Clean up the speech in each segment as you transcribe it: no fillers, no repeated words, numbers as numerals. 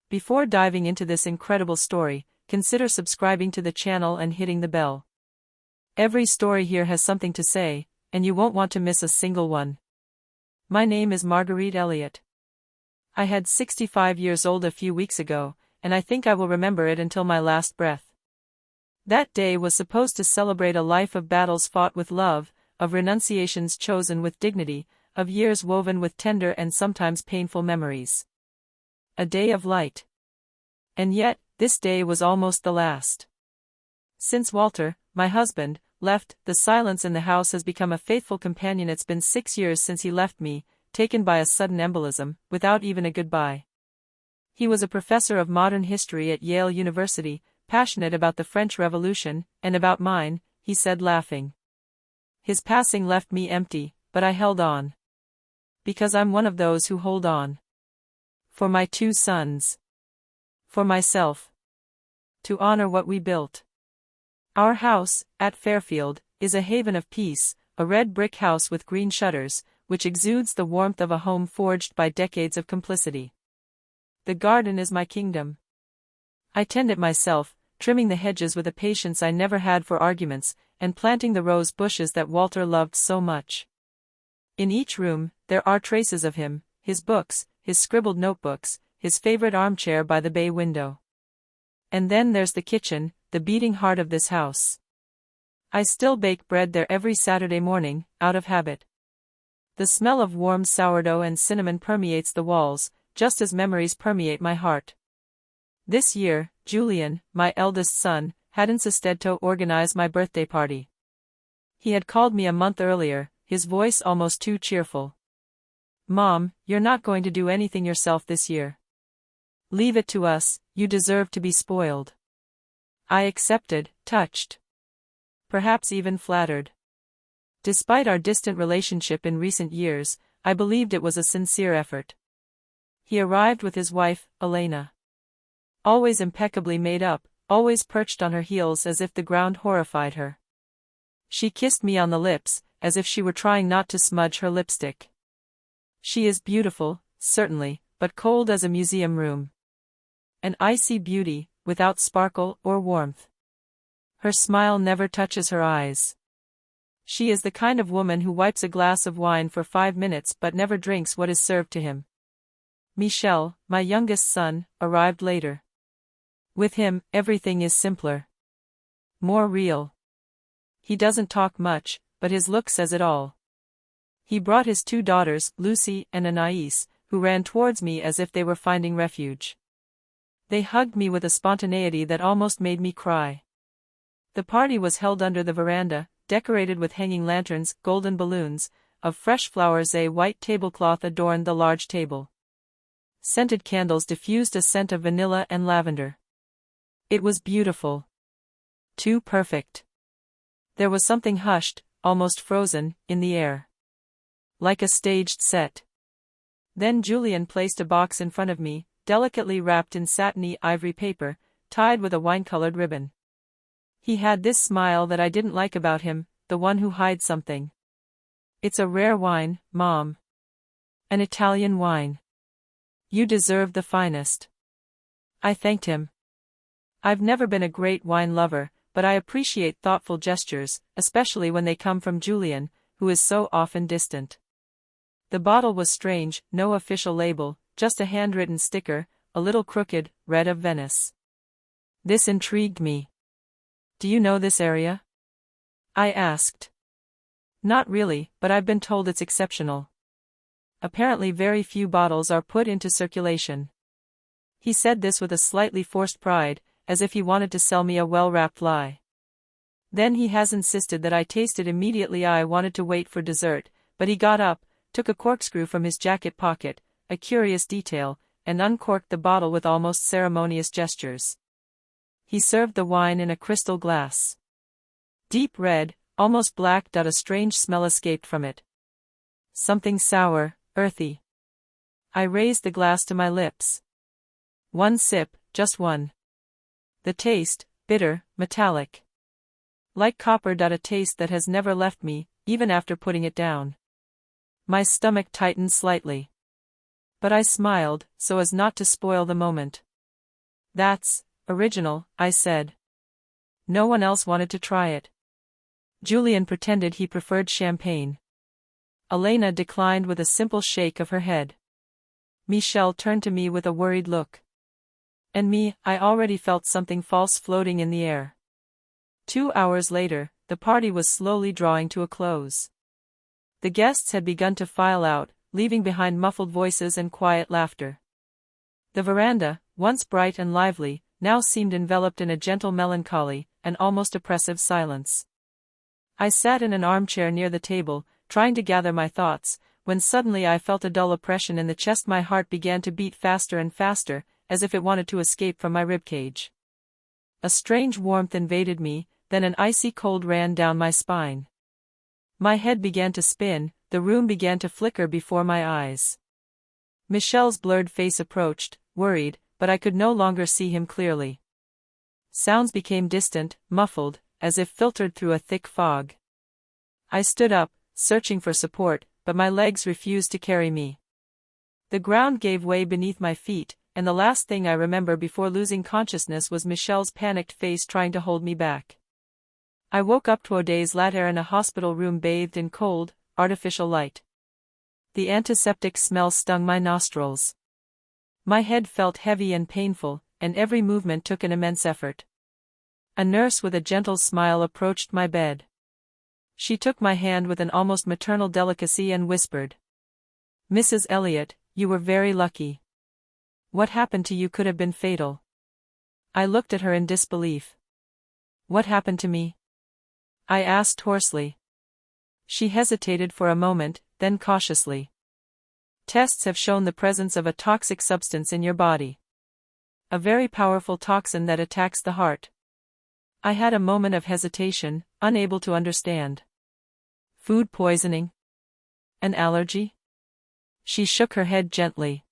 Before diving into this incredible story, consider subscribing to the channel and hitting the bell. Every story here has something to say, and you won't want to miss a single one. My name is Marguerite Elliott. I had 65 years old a few weeks ago, and I think I will remember it until my last breath. That day was supposed to celebrate a life of battles fought with love, of renunciations chosen with dignity, of years woven with tender and sometimes painful memories. A day of light. And yet, this day was almost the last. Since Walter, my husband, left, the silence in the house has become a faithful companion. It's been 6 years since he left me, taken by a sudden embolism, without even a goodbye. He was a professor of modern history at Yale University, passionate about the French Revolution, and about mine, he said laughing. His passing left me empty, but I held on. Because I'm one of those who hold on. For my 2 sons. For myself. To honor what we built. Our house, at Fairfield, is a haven of peace, a red brick house with green shutters, which exudes the warmth of a home forged by decades of complicity. The garden is my kingdom. I tend it myself, trimming the hedges with a patience I never had for arguments, and planting the rose bushes that Walter loved so much. In each room, there are traces of him, his books, his scribbled notebooks, his favorite armchair by the bay window. And then there's the kitchen, the beating heart of this house. I still bake bread there every Saturday morning, out of habit. The smell of warm sourdough and cinnamon permeates the walls, just as memories permeate my heart. This year, Julian, my eldest son, had insisted to organize my birthday party. He had called me a month earlier, his voice almost too cheerful. "Mom, you're not going to do anything yourself this year. Leave it to us, you deserve to be spoiled." I accepted, touched. Perhaps even flattered. Despite our distant relationship in recent years, I believed it was a sincere effort. He arrived with his wife, Elena. Always impeccably made up, always perched on her heels as if the ground horrified her. She kissed me on the lips, as if she were trying not to smudge her lipstick. She is beautiful, certainly, but cold as a museum room. An icy beauty, without sparkle or warmth. Her smile never touches her eyes. She is the kind of woman who wipes a glass of wine for 5 minutes but never drinks what is served to him. Michel, my youngest son, arrived later. With him, everything is simpler. More real. He doesn't talk much, but his look says it all. He brought his 2 daughters, Lucy and Anais, who ran towards me as if they were finding refuge. They hugged me with a spontaneity that almost made me cry. The party was held under the veranda, decorated with hanging lanterns, golden balloons, of fresh flowers. A white tablecloth adorned the large table. Scented candles diffused a scent of vanilla and lavender. It was beautiful. Too perfect. There was something hushed, almost frozen, in the air. Like a staged set. Then Julian placed a box in front of me, delicately wrapped in satiny ivory paper, tied with a wine-colored ribbon. He had this smile that I didn't like about him, the one who hides something. "It's a rare wine, Mom. An Italian wine. You deserve the finest." I thanked him. I've never been a great wine lover, but I appreciate thoughtful gestures, especially when they come from Julian, who is so often distant. The bottle was strange, no official label, just a handwritten sticker, a little crooked, red of Venice. This intrigued me. "Do you know this area?" I asked. "Not really, but I've been told it's exceptional. Apparently very few bottles are put into circulation." He said this with a slightly forced pride, as if he wanted to sell me a well-wrapped lie. Then he has insisted that I taste it immediately. I wanted to wait for dessert, but he got up, took a corkscrew from his jacket pocket, a curious detail, and uncorked the bottle with almost ceremonious gestures. He served the wine in a crystal glass. Deep red, almost black. A strange smell escaped from it. Something sour, earthy. I raised the glass to my lips. One sip, just one. The taste, bitter, metallic. Like copper. A taste that has never left me, even after putting it down. My stomach tightened slightly. But I smiled, so as not to spoil the moment. That's original, I said. No one else wanted to try it. Julian pretended he preferred champagne. Elena declined with a simple shake of her head. Michelle turned to me with a worried look. And me, I already felt something false floating in the air. 2 hours later, the party was slowly drawing to a close. The guests had begun to file out, leaving behind muffled voices and quiet laughter. The veranda, once bright and lively, now seemed enveloped in a gentle melancholy, and almost oppressive silence. I sat in an armchair near the table, trying to gather my thoughts, when suddenly I felt a dull oppression in the chest. My heart began to beat faster and faster, as if it wanted to escape from my ribcage. A strange warmth invaded me, then an icy cold ran down my spine. My head began to spin, the room began to flicker before my eyes. Michelle's blurred face approached, worried, but I could no longer see him clearly. Sounds became distant, muffled, as if filtered through a thick fog. I stood up, searching for support, but my legs refused to carry me. The ground gave way beneath my feet, and the last thing I remember before losing consciousness was Michelle's panicked face trying to hold me back. I woke up 2 days later in a hospital room bathed in cold, artificial light. The antiseptic smell stung my nostrils. My head felt heavy and painful, and every movement took an immense effort. A nurse with a gentle smile approached my bed. She took my hand with an almost maternal delicacy and whispered, "Mrs. Elliot, you were very lucky. What happened to you could have been fatal." I looked at her in disbelief. "What happened to me?" I asked hoarsely. She hesitated for a moment, then cautiously. "Tests have shown the presence of a toxic substance in your body. A very powerful toxin that attacks the heart." I had a moment of hesitation, unable to understand. "Food poisoning? An allergy?" She shook her head gently.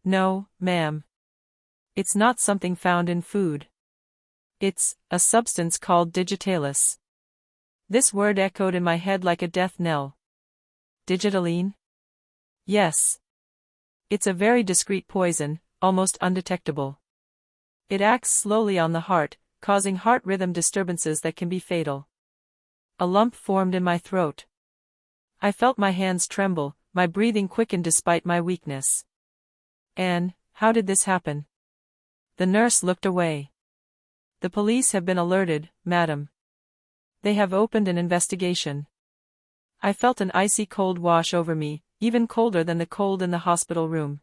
"No, ma'am. It's not something found in food. It's a substance called digitalis." This word echoed in my head like a death knell. Digitaline? Yes. It's a very discreet poison, almost undetectable. It acts slowly on the heart, causing heart rhythm disturbances that can be fatal. A lump formed in my throat. I felt my hands tremble, my breathing quickened despite my weakness. "Anne, how did this happen?" The nurse looked away. "The police have been alerted, madam. They have opened an investigation." I felt an icy cold wash over me, even colder than the cold in the hospital room.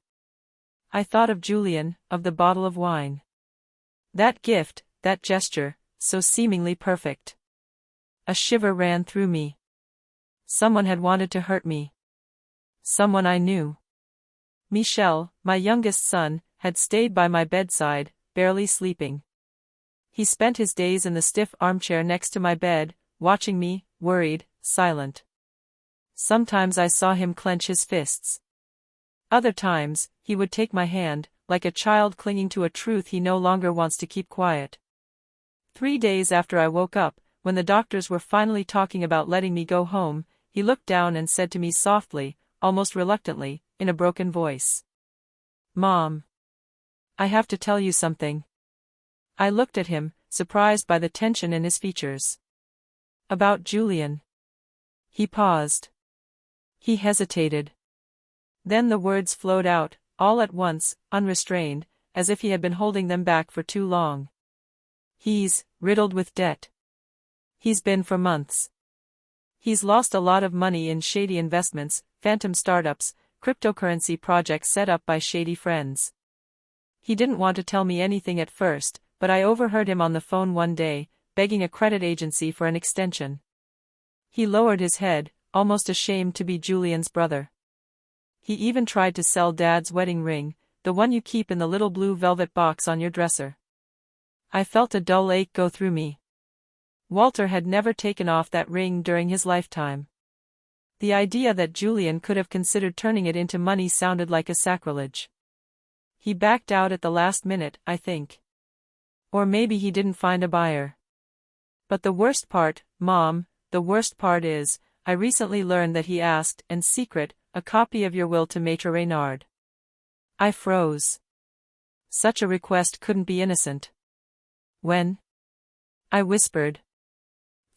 I thought of Julian, of the bottle of wine. That gift, that gesture, so seemingly perfect. A shiver ran through me. Someone had wanted to hurt me. Someone I knew. Michel, my youngest son, had stayed by my bedside, barely sleeping. He spent his days in the stiff armchair next to my bed, watching me, worried, silent. Sometimes I saw him clench his fists. Other times, he would take my hand, like a child clinging to a truth he no longer wants to keep quiet. 3 days after I woke up, when the doctors were finally talking about letting me go home, he looked down and said to me softly, almost reluctantly, in a broken voice, "Mom, I have to tell you something." I looked at him, surprised by the tension in his features. "About Julian." He paused. He hesitated. Then the words flowed out, all at once, unrestrained, as if he had been holding them back for too long. "He's riddled with debt. He's been for months. He's lost a lot of money in shady investments, phantom startups, cryptocurrency projects set up by shady friends. He didn't want to tell me anything at first, but I overheard him on the phone one day, begging a credit agency for an extension. He lowered his head, almost ashamed to be Julian's brother. He even tried to sell Dad's wedding ring, the one you keep in the little blue velvet box on your dresser. I felt a dull ache go through me. Walter had never taken off that ring during his lifetime. The idea that Julian could have considered turning it into money sounded like a sacrilege. He backed out at the last minute, I think. Or maybe he didn't find a buyer. But the worst part, Mom, the worst part is, I recently learned that he asked, in secret, a copy of your will to Maître Reynard. I froze. Such a request couldn't be innocent. When? I whispered.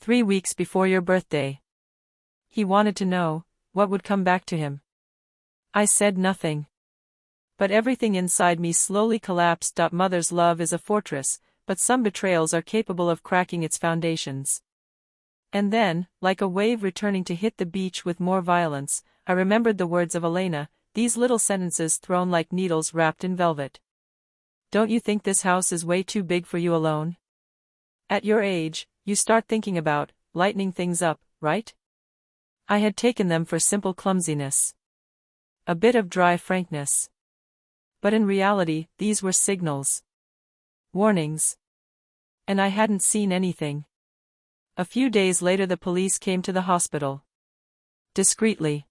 3 weeks before your birthday. He wanted to know what would come back to him. I said nothing. But everything inside me slowly collapsed. Mother's love is a fortress, but some betrayals are capable of cracking its foundations. And then, like a wave returning to hit the beach with more violence, I remembered the words of Elena, these little sentences thrown like needles wrapped in velvet. Don't you think this house is way too big for you alone? At your age, you start thinking about lightening things up, right? I had taken them for simple clumsiness. A bit of dry frankness. But in reality, these were signals. Warnings. And I hadn't seen anything. A few days later the police came to the hospital. Discreetly.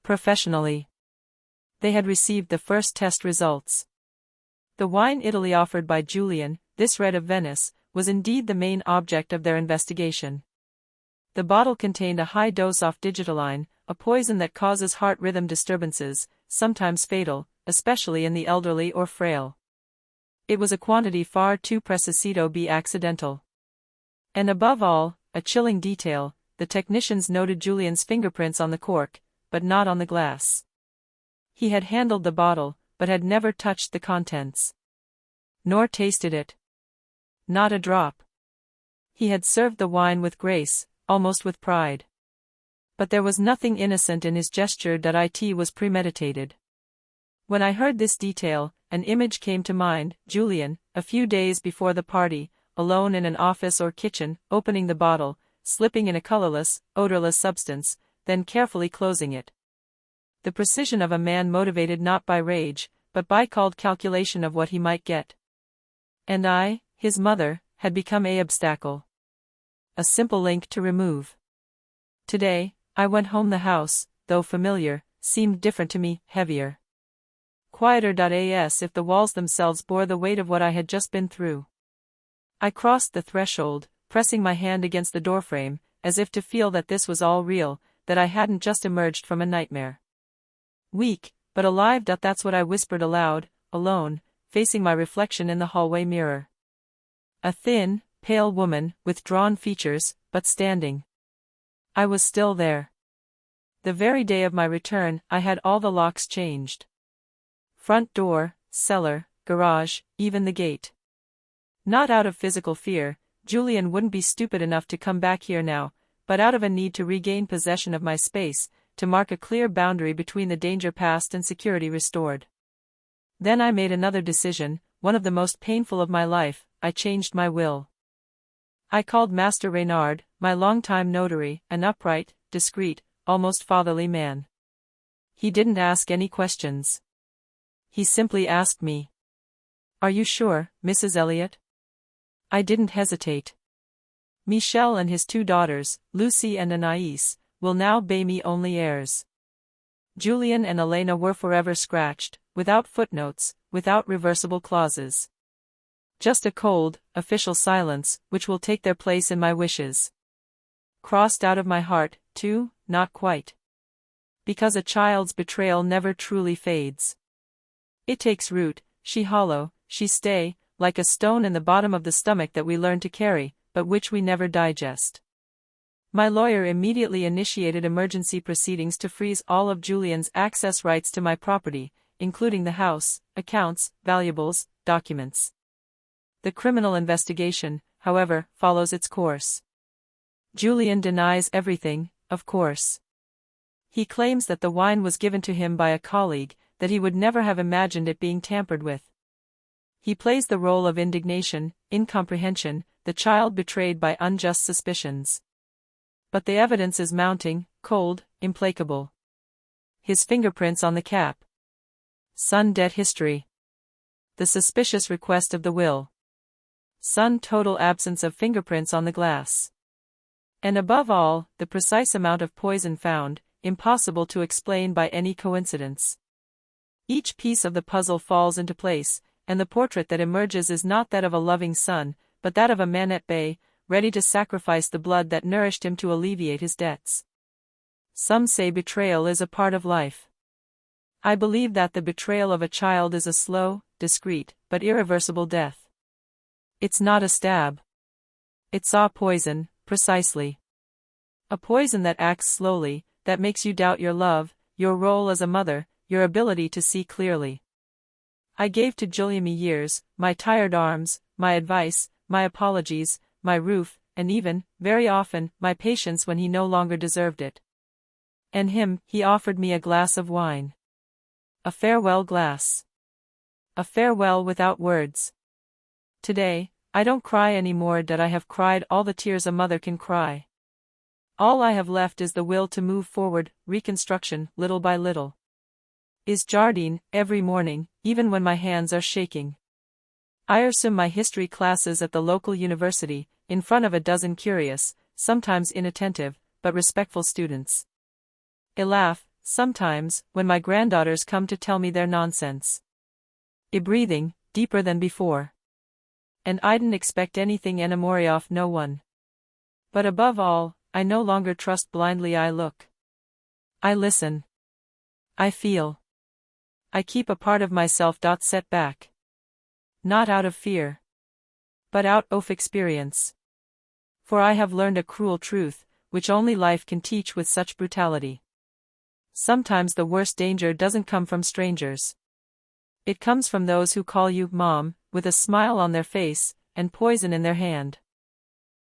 Professionally. They had received the first test results. The wine Italy offered by Julian, this red of Venice, was indeed the main object of their investigation. The bottle contained a high dose of digitaline, a poison that causes heart rhythm disturbances, sometimes fatal, especially in the elderly or frail. It was a quantity far too precious to be accidental. And above all, a chilling detail, the technicians noted Julian's fingerprints on the cork, but not on the glass. He had handled the bottle, but had never touched the contents. Nor tasted it. Not a drop. He had served the wine with grace, almost with pride. But there was nothing innocent in his gesture. It was premeditated. When I heard this detail, an image came to mind, Julian, a few days before the party, alone in an office or kitchen, opening the bottle, slipping in a colorless, odorless substance, then carefully closing it. The precision of a man motivated not by rage, but by cold calculation of what he might get. And I, his mother, had become an obstacle. A simple link to remove. Today, I went home. The house, though familiar, seemed different to me, heavier. Quieter. As if the walls themselves bore the weight of what I had just been through. I crossed the threshold, pressing my hand against the doorframe, as if to feel that this was all real, that I hadn't just emerged from a nightmare. Weak, but alive. That's what I whispered aloud, alone, facing my reflection in the hallway mirror. A thin, pale woman, with drawn features, but standing. I was still there. The very day of my return, I had all the locks changed. Front door, cellar, garage, even the gate. Not out of physical fear, Julian wouldn't be stupid enough to come back here now, but out of a need to regain possession of my space, to mark a clear boundary between the danger past and security restored. Then I made another decision, one of the most painful of my life. I changed my will. I called Master Reynard, my longtime notary, an upright, discreet, almost fatherly man. He didn't ask any questions. He simply asked me. Are you sure, Mrs. Elliot? I didn't hesitate. Michel and his 2 daughters, Lucy and Anais, will now be me only heirs. Julian and Elena were forever scratched, without footnotes, without reversible clauses. Just a cold, official silence, which will take their place in my wishes. Crossed out of my heart, too, not quite. Because a child's betrayal never truly fades. It takes root, she hollow, she stay, like a stone in the bottom of the stomach that we learn to carry, but which we never digest. My lawyer immediately initiated emergency proceedings to freeze all of Julian's access rights to my property, including the house, accounts, valuables, documents. The criminal investigation, however, follows its course. Julian denies everything, of course. He claims that the wine was given to him by a colleague, that he would never have imagined it being tampered with. He plays the role of indignation, incomprehension, the child betrayed by unjust suspicions. But the evidence is mounting, cold, implacable. His fingerprints on the cap. Son debt history. The suspicious request of the will. Son total absence of fingerprints on the glass. And above all, the precise amount of poison found, impossible to explain by any coincidence. Each piece of the puzzle falls into place, and the portrait that emerges is not that of a loving son, but that of a man at bay, ready to sacrifice the blood that nourished him to alleviate his debts. Some say betrayal is a part of life. I believe that the betrayal of a child is a slow, discreet, but irreversible death. It's not a stab. It saw poison, precisely. A poison that acts slowly, that makes you doubt your love, your role as a mother, your ability to see clearly. I gave to Guillaume years, my tired arms, my advice, my apologies, my roof, and even, very often, my patience when he no longer deserved it. And he offered me a glass of wine. A farewell glass. A farewell without words. Today, I don't cry anymore. That I have cried all the tears a mother can cry. All I have left is the will to move forward, reconstruction, little by little. Is Jardine, every morning, even when my hands are shaking. I resume my history classes at the local university, in front of a dozen curious, sometimes inattentive, but respectful students. I laugh, sometimes, when my granddaughters come to tell me their nonsense. I breathing, deeper than before. And I didn't expect anything anymore off no one. But above all, I no longer trust blindly. I look. I listen. I feel. I keep a part of myself set back. Not out of fear. But out of experience. For I have learned a cruel truth, which only life can teach with such brutality. Sometimes the worst danger doesn't come from strangers. It comes from those who call you Mom, with a smile on their face, and poison in their hand.